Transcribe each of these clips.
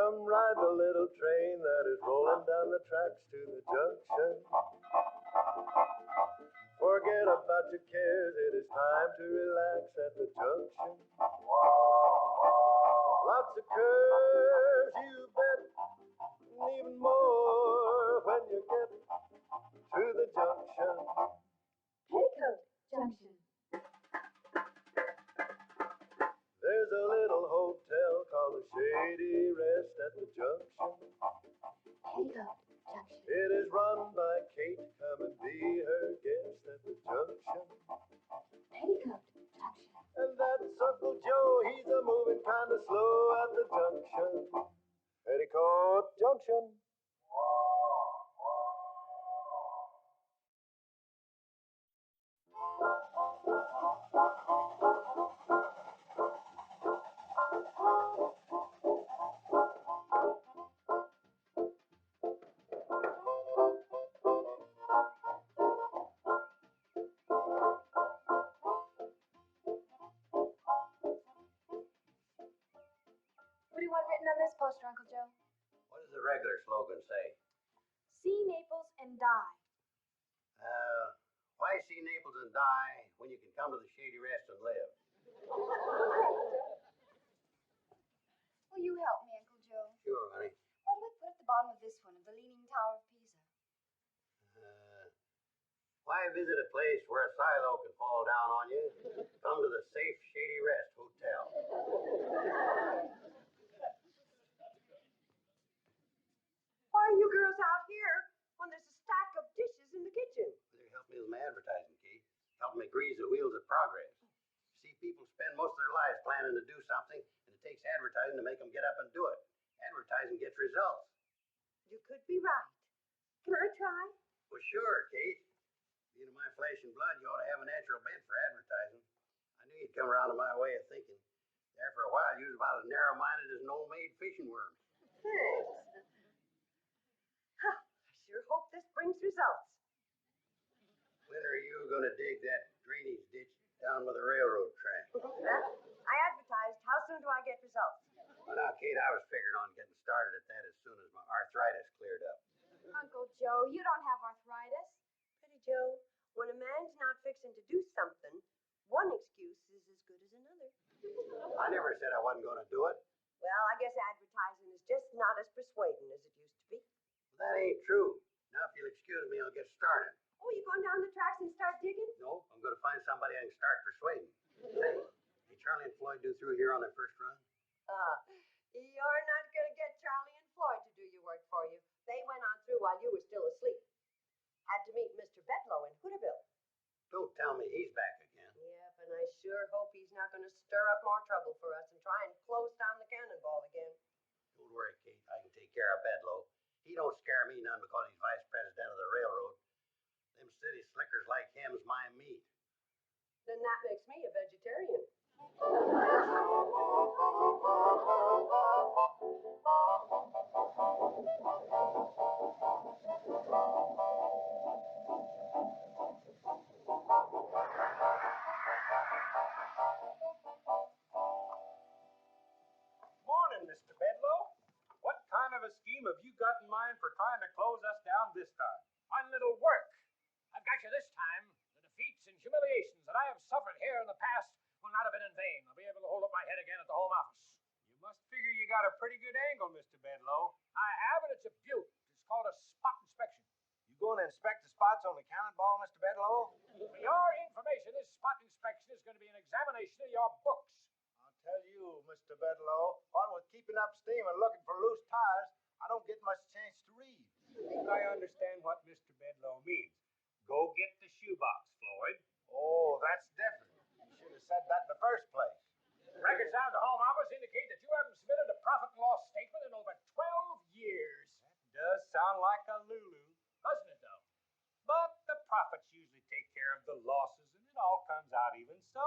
Come ride the little train that is rolling down the tracks to the junction. Forget about your cares, it is time to relax at the junction. Lots of curves, you bet, and even more when you get to the junction. Petticoat Junction. There's a little hotel called the Shady Rest at the junction. Petticoat Junction. It is run by Kate. Come and be her guest at the junction. Petticoat Junction. And that's Uncle Joe. He's a moving kind of slow at the junction. Petticoat Junction. What do you want written on this poster, Uncle Joe? What does the regular slogan say? See Naples and die. Why see Naples and die when you can come to the Shady Rest and live? Will you help me, Uncle Joe? Sure, honey. What do we put at the bottom of this one, of the Leaning Tower of Pisa? Why visit a place where a silo can fall down on you? Come to the safe Shady Rest Hotel. Why are you girls out here when there's a stack of dishes in the kitchen? Better help me with my advertising, Kate. Help me grease the wheels of progress. See, people spend most of their lives planning to do something, and it takes advertising to make them get up and do it. Advertising gets results. You could be right. Can I try? Well, sure, Kate. Being of my flesh and blood, you ought to have a natural bent for advertising. I knew you'd come around to my way of thinking. There for a while, you was about as narrow-minded as an old-maid fishing worm. Thanks. Huh, I sure hope this brings results. When are you going to dig that drainage ditch down by the railroad track? I advertised. How soon do I get results? Well, now, Kate, I was figuring on getting started at that as soon as my arthritis cleared up. Uncle Joe, you don't have arthritis. Pretty Joe, when a man's not fixing to do something, one excuse is as good as another. I never said I wasn't going to do it. Well, I guess advertising is just not as persuading as it used to be. Well, that ain't true. Now, if you'll excuse me, I'll get started. Oh, you going down the tracks and start digging? No, I'm going to find somebody I can start persuading. Say, did Charlie and Floyd do through here on their first run? You're not going to get Charlie and Floyd to do your work for you. They went on through while you were still asleep. Had to meet Mr. Bedlow in Hooterville. Don't tell me he's back again. Yep, and I sure hope he's not going to stir up more trouble for us and try and close down the cannonball again. Don't worry, Kate. I can take care of Bedlow. He don't scare me none because he's vice president of the railroad. Them city slickers like him's my meat. Then that makes me a vegetarian. Morning, Mr. Bedlow. What kind of a scheme have you got in mind for trying to close us down this time? One little work. I've got you this time. The defeats and humiliations that I have suffered here in the past will not have been in vain. I'll be able to hold up my head again at the Home Office. You must figure you got a pretty good angle, Mr. Bedlow. I have, and it's a beaut. It's called a spot inspection. You going to inspect the spots on the cannonball, Mr. Bedlow? For your information, this spot inspection is going to be an examination of your books. I'll tell you, Mr. Bedlow, what with keeping up steam and looking for loose tires, I don't get much chance to read. I understand what Mr. Bedlow means. Go get the shoebox, Floyd. Oh, that's different. You should have said that in the first place. Records down to Home Office indicate that you haven't submitted a profit and loss statement in over 12 years. That does sound like a Lulu. Doesn't it, though? But the profits usually take care of the losses, and it all comes out even so.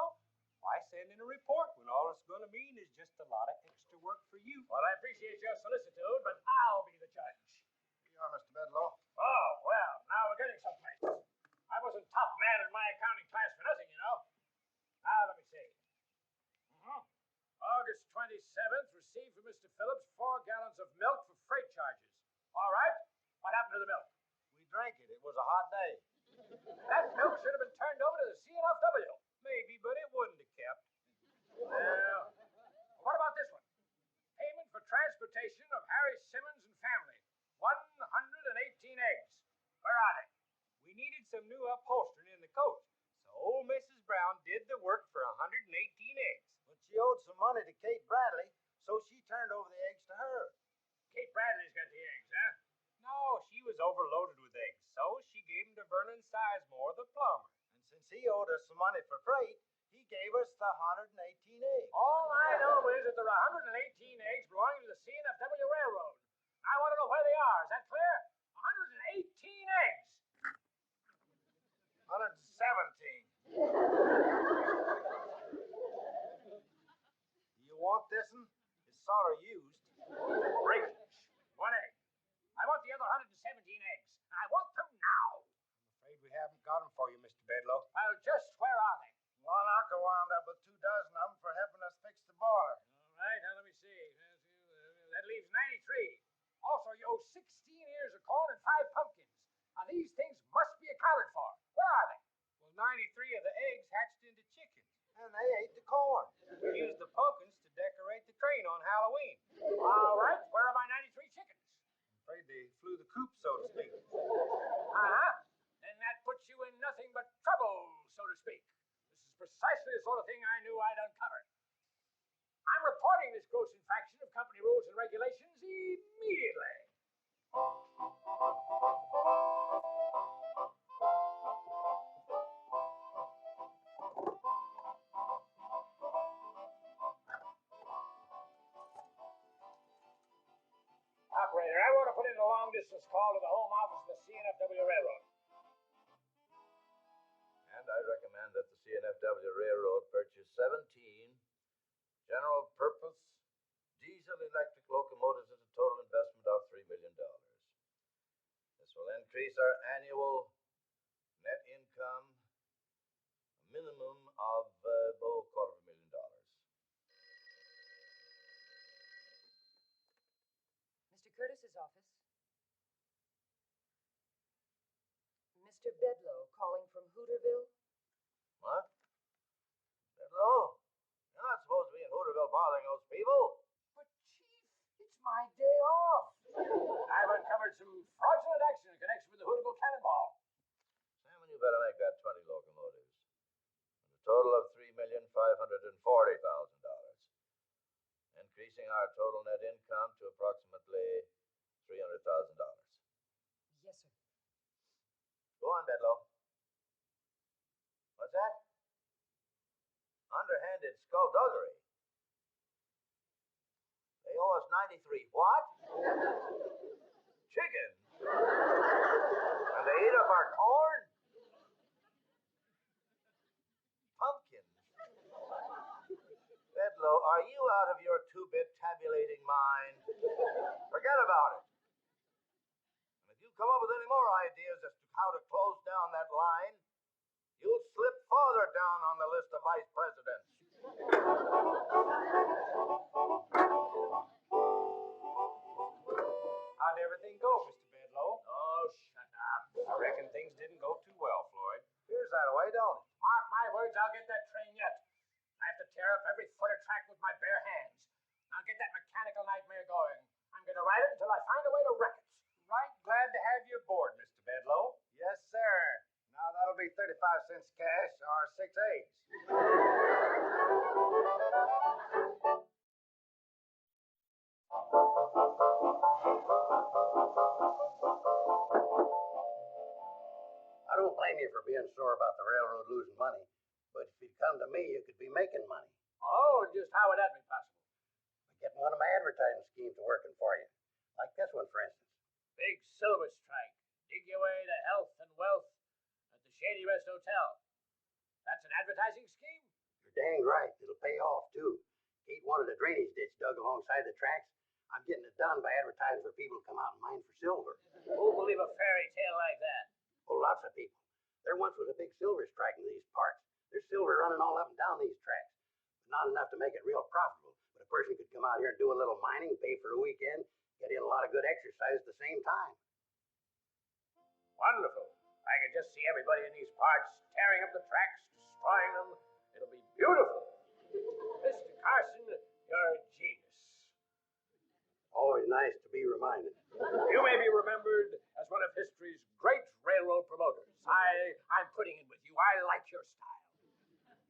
Why send in a report when all it's going to mean is just a lot of extra work for you? Well, I appreciate your solicitude, but I'll be the judge. Here you are, Mr. Bedlow. Oh, well, now we're getting someplace. I wasn't top man in my accounting class for nothing, you know. Now, let me see. August 27th, received from Mr. Phillips 4 gallons of milk for freight charges. All right? What happened to the milk? We drank it. It was a hot day. That milk should have been turned over to the CNFW. Maybe, but it wouldn't have kept. Well, what about this one? Payment for transportation of Harry Simmons and family. 118 eggs. Where are they? We needed some new upholstering in the coach, so old Mrs. Brown did the work for 118 eggs. But she owed some money to Kate Bradley, so she turned over the eggs to her. Kate Bradley's got the eggs, huh? No, she was overloaded with eggs, so she gave them to Vernon Sizemore, the plumber. And since he owed us some money for freight, he gave us the 118 eggs. All I know is that there are 118 eggs belonging to the CNFW Railroad. I want to know where they are. Is that clear? 118 eggs. 117. You want this one? It's sort of used. Breakage. 1 egg. I want the other 117 eggs. And I want them now. I'm afraid we haven't got them for you, Mr. Bedlow. Well, just where are they? Lon Arca wound up with 2 dozen of them for helping us fix the boiler. All right, now let me see. That leaves 93. Also, you owe 16 ears of corn and 5 pumpkins. Now, these things must be accounted for. Where are they? Well, 93 of the eggs hatched into chickens, and they ate the corn. We used the pumpkins to decorate the train on Halloween. All right, where are my 93 chickens? I'm afraid they flew the coop, so to speak. Uh-huh. Then that puts you in nothing but trouble, so to speak. This is precisely the sort of thing I knew I'd uncover. I'm reporting this gross infraction of company rules and regulations immediately. Operator, I want to put in a long-distance call to the home office of the CNFW Railroad. And I recommend that the CNFW Railroad purchase 17 general purpose diesel electric locomotives at a total investment of $3 million. This will increase our annual net income a minimum of $250,000. Mr. Curtis's office. Mr. Bedlow calling from Hooterville. What? Hello? You're not supposed to be in Hooterville bothering those people. But, Chief, it's my day off. I've uncovered some fraudulent action in connection with the Hooterville Cannonball. Salmon, you better make that 20 locomotives. And a total of $3,540,000. Increasing our total net income to approximately $300,000. Yes, sir. Go on, Bedlow. What's that? Underhanded skullduggery. They owe us 93. What? Chicken. And they ate up our corn? Pumpkins. Bedlow, are you out of your 2-bit tabulating mind? Forget about it. And if you come up with any more ideas as to how to close down that line, you'll slip farther down on the list of vice presidents. How'd everything go, Mr. Bedlow? Oh, shut up. I reckon things didn't go too well, Floyd. Here's that way, don't it? Mark my words, I'll get that train yet. I have to tear up every foot of track with my bare hands. I'll get that mechanical nightmare going. I'm going to ride it until I find a way to wreck it. Right glad to have you aboard, Mr. Bedlow. Yes, sir. Now that'll be 35 cents cash or 6 eggs. I don't blame you for being sore about the railroad losing money, but if you'd come to me, you could be making money. Oh, just how would that be possible? By getting one of my advertising schemes working for you. Like this one, for instance. Big silver strike. Dig your way to health and wealth at the Shady Rest Hotel. That's an advertising scheme? You're dang right. It'll pay off, too. Kate wanted a drainage ditch dug alongside the tracks. I'm getting it done by advertising for people to come out and mine for silver. Who'll believe a fairy tale like that? Oh, lots of people. There once was a big silver strike in these parts. There's silver running all up and down these tracks. But not enough to make it real profitable. But a person could come out here and do a little mining, pay for a weekend, get in a lot of good exercise at the same time. Wonderful. I can just see everybody in these parts tearing up the tracks, destroying them. It'll be beautiful. Mr. Carson, you're a genius. Always nice to be reminded. You may be remembered as one of history's great railroad promoters. I'm putting it with you. I like your style.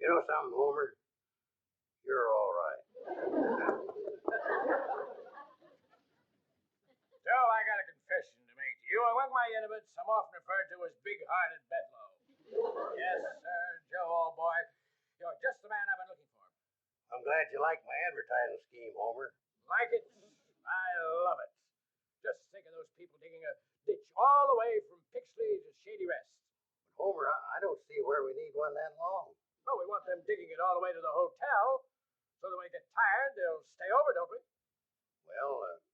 You know something, Homer? You're all right. Joe, I got a confession to make to you. Among my intimates, I'm often referred to as big-hearted Bedloe. Yes, sir, Joe, old boy. You're just the man I've been looking for. I'm glad you like my advertising scheme, Homer. Like it? I love it. Just think of those people digging a ditch all the way from Pixley to Shady Rest. But Homer, I don't see where we need one that long. Well, we want them digging it all the way to the hotel, so that when they get tired, they'll stay over, don't we? Well,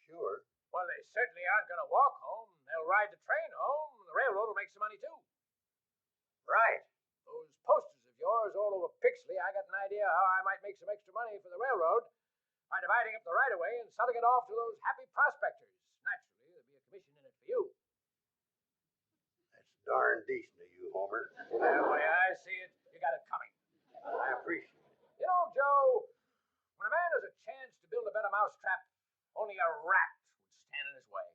sure. Well, they certainly aren't going to walk home. They'll ride the train home, and the railroad will make some money, too. Right. Those posters of yours all over Pixley, I got an idea how I might make some extra money for the railroad by dividing up the right-of-way and selling it off to those happy prospectors. Naturally, there'll be a commission in it for you. That's darn decent of you, Homer. Well, the way I see it, you got it coming. I appreciate it. You know, Joe, when a man has a chance to build a better mousetrap, only a rat would stand in his way.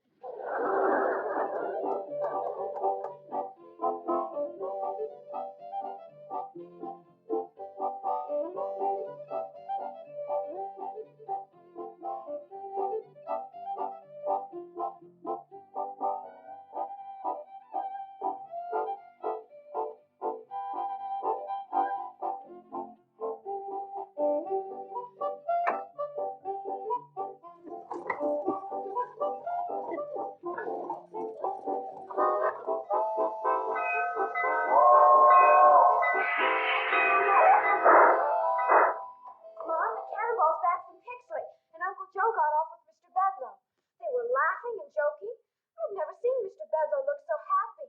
Mom, the Cannonball's back from Pixley, and Uncle Joe got off with Mr. Bedloe. They were laughing and joking. I've never seen Mr. Bedloe look so happy.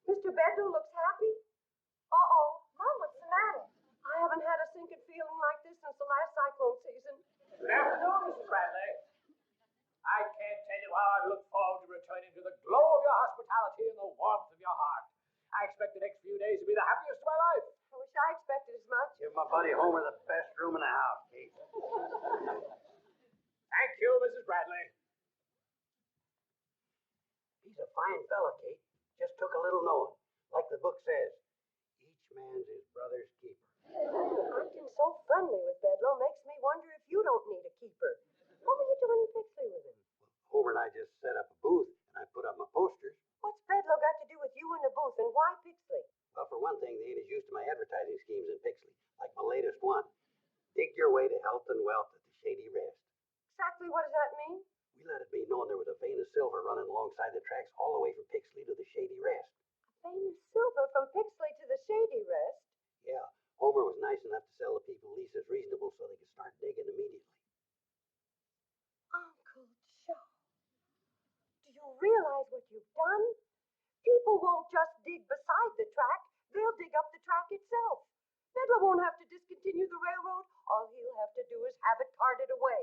Mr. Bedloe looks happy? Uh-oh. Mom, what's the matter? I haven't had a sinking feeling like this since the last cyclone season. Good afternoon, Mrs. Bradley. I can't tell you how I've looked forward to returning to the glow of your hospitality and the warmth of your heart. I expect the next few days to be the happiest of my life. I wish I expected as much. Give my buddy Homer the best room in the house, Kate. Thank you, Mrs. Bradley. He's a fine fella, Kate. Just took a little knowing. Like the book says, each man's his brother's keeper. Acting so friendly with Bedloe makes me wonder if you don't need a keeper. What were you doing in Pixley with him? Homer and I just set up a booth, and I put up my posters. What's Bedloe got to do with you in the booth, and why Pixley? Well, for one thing, they ain't as used to my advertising schemes in Pixley, like my latest one. Dig your way to health and wealth at the Shady Rest. Exactly what does that mean? We let it be known there was a vein of silver running alongside the tracks all the way from Pixley to the Shady Rest. A vein of silver from Pixley to the Shady Rest? Yeah, Homer was nice enough to sell the people leases reasonable so they could start digging immediately. Uncle Joe, do you realize what you've done? People won't just dig beside the track, they'll dig up the track itself. Bedloe won't have to discontinue the railroad. All he'll have to do is have it carted away.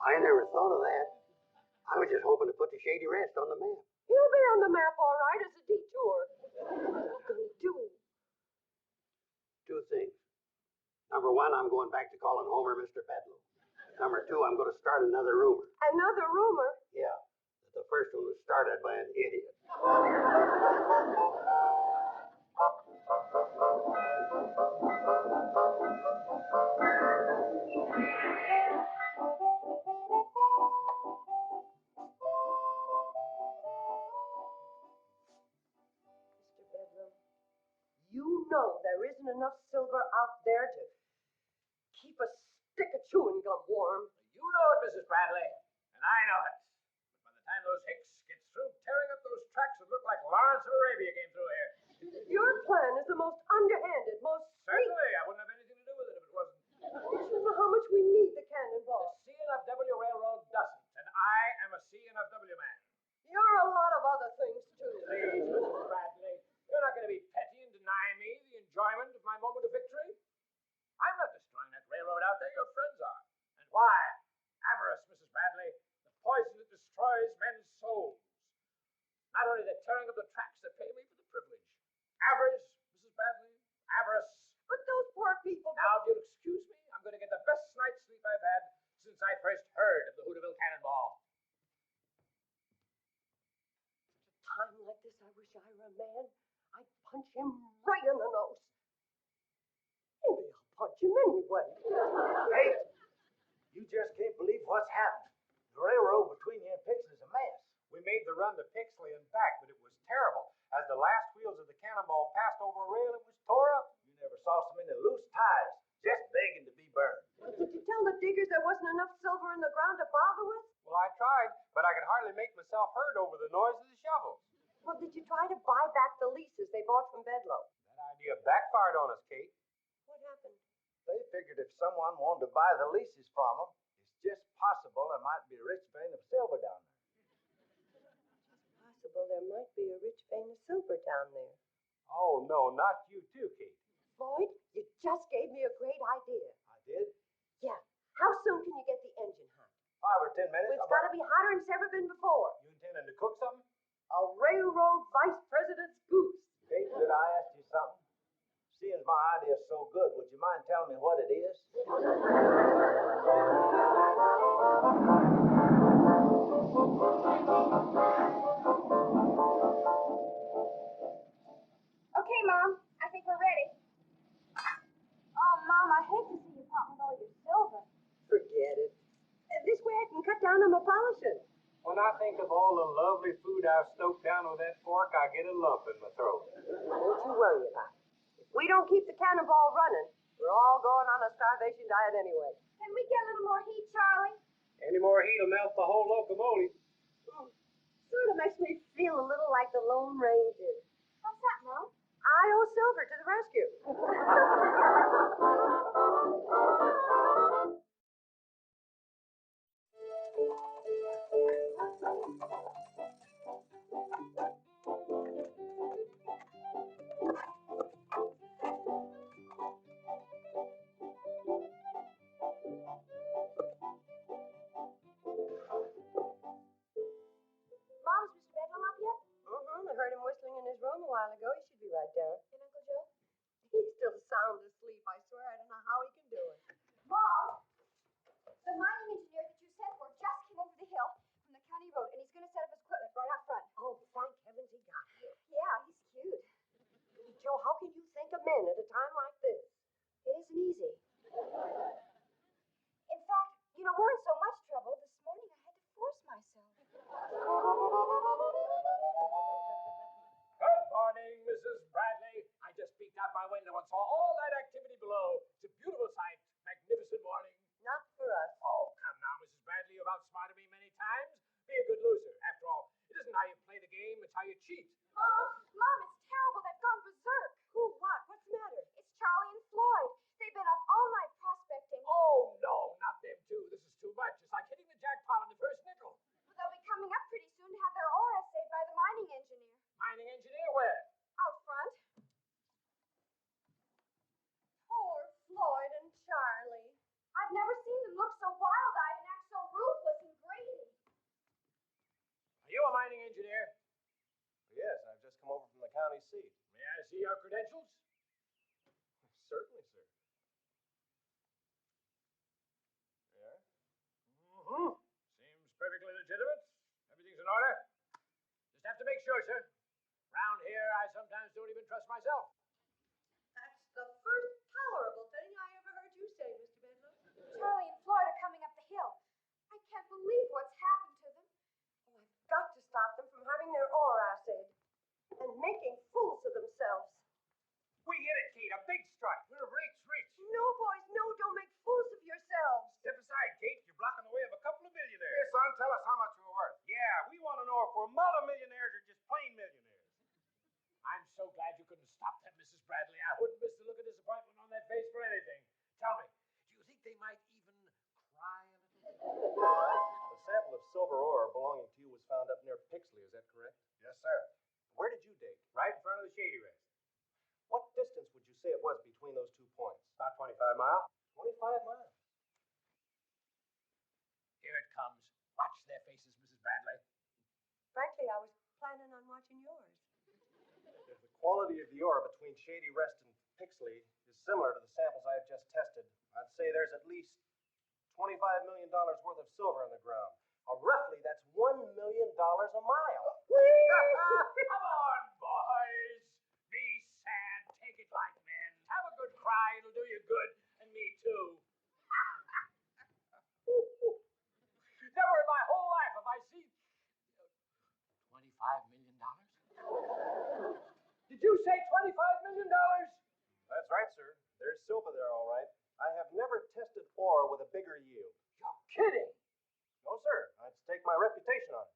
I never thought of that. I was just hoping to put the Shady Rest on the map. He'll be on the map all right as a detour. What are you going to do? Two things. Number one, I'm going back to calling Homer Mr. Bedloe. Number two, I'm going to start another rumor. Another rumor? Yeah, that the first one was started by an idiot. Mr. Bedloe, you know there isn't enough silver out there to keep a stick of chewing gum warm. You know it, Mrs. Bradley, and I know it. But by the time those hicks get through tearing up those tracks, it look like Lawrence of Arabia came through here. Your plan is the most underhanded, most Certainly, I wouldn't have anything to do with it if it wasn't. You know how much we need the cannonball. The C&FW Railroad doesn't, and I am a C&FW man. You're a lot of other things, too. Please, Mrs. Bradley, you're not going to be petty and deny me the enjoyment of moment of victory? I'm not destroying that railroad out there. Your friends are. And why? Avarice, Mrs. Bradley. The poison that destroys men's souls. Not only the tearing of the tracks that pay me for the privilege. Avarice, Mrs. Bradley. Avarice. But those poor people... Now, if you'll excuse me, I'm going to get the best night's sleep I've had since I first heard of the Hooterville Cannonball. At a time like this, I wish I were a man. I'd punch him right in the nose. Maybe I'll punch him anyway. Hey, you just can't believe what's happened. The railroad between here and Pixley is a mess. We made the run to Pixley and back, but it was terrible. As the last wheels of the cannonball passed over a rail, it was tore up. You never saw so many loose tires, just begging to be burned. Did you tell the diggers there wasn't enough silver in the ground to bother with? Well, I tried, but I could hardly make myself heard over the noise of the shovels. Well, did you try to buy back the leases they bought from Bedloe? That idea backfired on us, Kate. What happened? They figured if someone wanted to buy the leases from them, it's just possible there might be a rich vein of silver down there. Possible there might be a rich vein of silver down there. Oh, no, not you too, Kate. Floyd, you just gave me a great idea. I did? Yeah. How soon can you get the engine hot? 5 or 10 minutes. It's got to be hotter than it's ever been before. You intending to cook something? A railroad vice president's goose. Kate, could I ask you something? Seeing as my idea's so good, would you mind telling me what it is? Okay, Mom. I think we're ready. Oh, Mom, I hate to see you part with all your silver. Forget it. This way I can cut down on my polishing. When I think of all the lovely food I've stoked down with that fork, I get a lump in my throat. Don't you worry about it. If we don't keep the cannonball running, we're all going on a starvation diet anyway. Can we get a little more heat, Charlie? Any more heat will melt the whole locomotive. Sort of makes me feel a little like the Lone Ranger. What's that, Mom? I owe Silver to the rescue. Mom, is Mr. Bedlam up yet? I heard him whistling in his room a while ago. He should be right down. And Uncle Joe? He's still sound asleep, I swear. I don't know how he can do it. Mom! The mining engineer that you sent for just came over the hill from the county road, and he's going to set up his equipment right out front. Oh, thank heavens he got here. Yeah, he's cute. Joe, how can you think of men at a time like this? It isn't easy. In fact, you know, we're in so much trouble, this morning I had to force myself. Good morning, Mrs. Bradley. I just peeked out my window and saw all that activity below. It's a beautiful sight. Magnificent morning. Not for us. Oh, come now, Mrs. Bradley. You've outsmarted me many times. Be a good loser. After all, it isn't how you play the game, it's how you cheat. Mom, it's terrible. They've gone berserk. Who? What? What's the matter? It's Charlie and Floyd. They've been up all night prospecting. Oh, no, not them two. This is too much. It's like hitting the jackpot on the first nickel. But they'll be coming up pretty soon to have their ore assayed by the mining engineer. Mining engineer where? Out front. Poor Floyd and Charlie. I've never seen them look so wild-eyed and act so ruthless and greedy. Are you a mining engineer? Yes, I've just come over from the county seat. May I see your credentials? Certainly, sir. Yeah? Mm-hmm. Seems perfectly legitimate. Everything's in order. Just have to make sure, sir. Round here, I sometimes don't even trust myself. That's the first tolerable thing I ever heard you say, Mr. Bedloe. Charlie and Floyd are coming up the hill. I can't believe what's happened to them. Oh, I've got to stop them from having their ore assayed and making fools of themselves. We hit it, Kate. A big strike. We're rich. No, boys, no, don't make fools of yourselves. Step aside, Kate. You're blocking the way of a couple of millionaires. Here, son, tell us how much we're worth. Yeah, we want to know if we're multimillionaires or just plain millionaires. I'm so glad you couldn't stop that, Mrs. Bradley. I wouldn't miss the look of disappointment on that face for anything. Tell me, do you think they might even cry a little? A sample of silver ore belonging to you was found up near Pixley, is that correct? Yes, sir. Where did you dig? Right in front of the shady rest. What distance would you say it was between quality of the ore between Shady Rest and Pixley is similar to the samples I have just tested. I'd say there's at least $25 million worth of silver in the ground. Roughly, that's $1 million a mile. Come on, boys. Be sad. Take it like men. Have a good cry. It'll do you good. And me too. Never in my whole life have I seen $25 million. Did you say $25 million? That's right, sir. There's silver there, all right. I have never tested ore with a bigger yield. You're kidding. No, sir. I'd stake my reputation on it.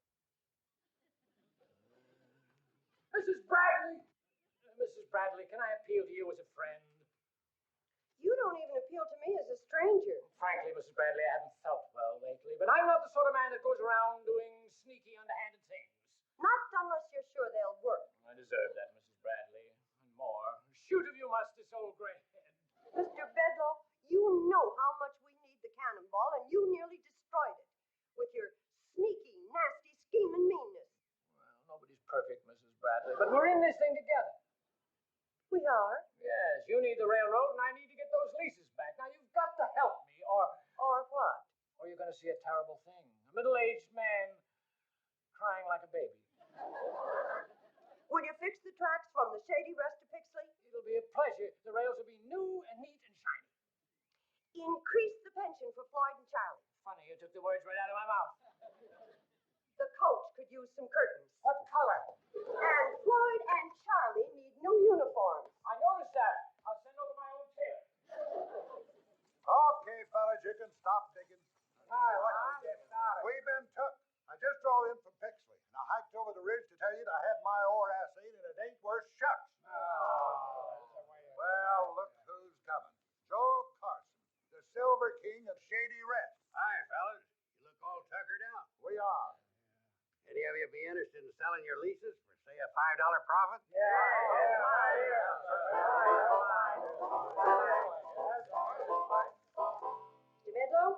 Mrs. Bradley. Mrs. Bradley, can I appeal to you as a friend? You don't even appeal to me as a stranger. Frankly, Mrs. Bradley, I haven't felt well lately, but I'm not the sort of man that goes around doing sneaky, underhanded things. Not unless you're sure they'll work. I deserve that, Mrs. Bradley, and more. Shoot if you must, this old gray head. Mr. Bedlow, you know how much we need the cannonball, and you nearly destroyed it with your sneaky, nasty, scheming meanness. Well, nobody's perfect, Mrs. Bradley, but we're in this thing together. We are? Yes, you need the railroad, and I need to get those leases back. Now, you've got to help me, or what? Or you're going to see a terrible thing. A middle-aged man crying like a baby. Will you fix the tracks from the Shady Rest to Pixley? It'll be a pleasure. The rails will be new and neat and shiny. Increase the pension for Floyd and Charlie. Funny, you took the words right out of my mouth. The coach could use some curtains. What color? And Floyd and Charlie need new uniforms. I noticed that. I'll send over my own tailor. Okay, fellas, you can stop digging. Hi, let's get started. We've been took. I just drove in from Pixley, and I hiked over the ridge to tell you that I had my ore assayed, and it ain't worth shucks. Well, look who's coming. Joe Carson, the Silver King of Shady Rest. Hi, fellas. You look all tuckered out. We are. Any of you be interested in selling your leases for, say, a $5 profit? Mr. Bedlow,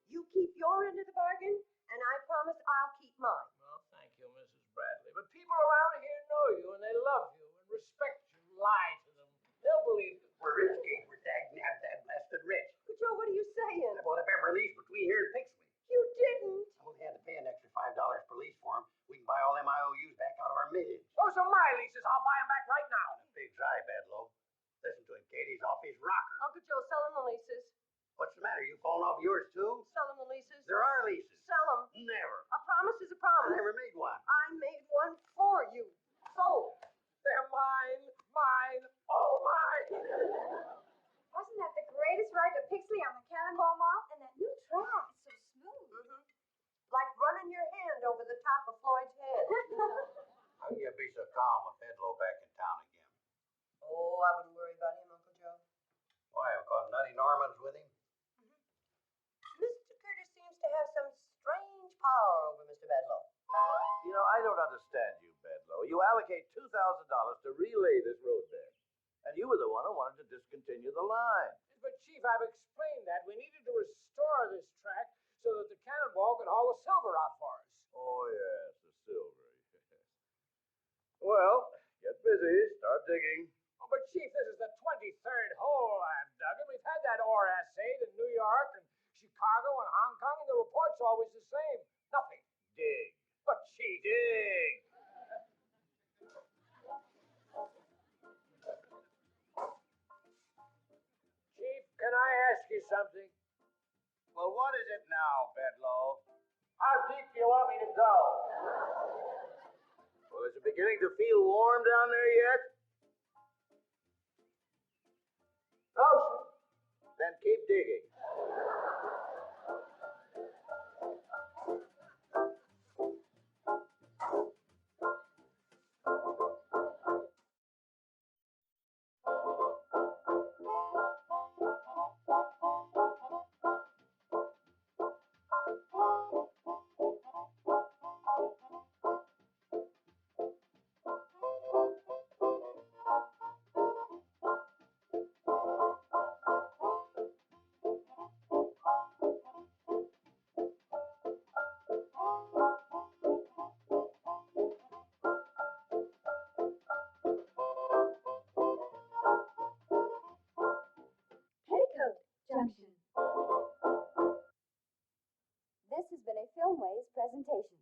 you keep your end of the bargain, and I promise I'll keep mine. Well, thank you, Mrs. Bradley. But people around here know you, and they love you and respect you. Lie to them. They'll believe you. We're rich, Kate. We're dag-nab-dab blasted rich. But Joe, what are you saying? I bought up every lease between here and Pixley. You didn't. I only had to pay an extra $5 per lease for them. We can buy all them IOUs back out of our millions. Those are my leases. I'll buy them back right now. On a big eye, Bedlow. Listen to him, Kate. He's off his rocker. Uncle Joe, sell him the leases. What's the matter? You falling off yours, too? Sell him the leases. There are leases. Sell them. Never. A promise is a I promise. never made one. I made one for you. Sold. They're mine, all mine. Wasn't that the greatest ride to Pixley on the Cannonball Mall? And that new track is so smooth. Mm-hmm. Like running your hand over the top of Floyd's head. How can you be so calm with Bedlow back in town again? Oh, I wouldn't worry about him, Uncle Joe. Why, I've caught Nutty Normans with him. Mr. Curtis seems to have some strange power over Mr. Bedlow. You know, I don't understand you, Bedlow. You allocate $2,000 to relay this roadbed, and you were the one who wanted to discontinue the line. But, Chief, I've explained that. We needed to restore this track so that the Cannonball could haul the silver out for us. Oh, yes, the silver. Well, get busy. Start digging. Oh, but, Chief, this is the 23rd hole I've dug, and we've had that ore assayed in New York and Chicago and Hong Kong, and the report's always the same. Nothing. Dig. But, Chief. Dig. Chief, can I ask you something? Well, what is it now, Bedlow? How deep do you want me to go? Well, is it beginning to feel warm down there yet? No, sir. Then keep digging. Tramways presentation.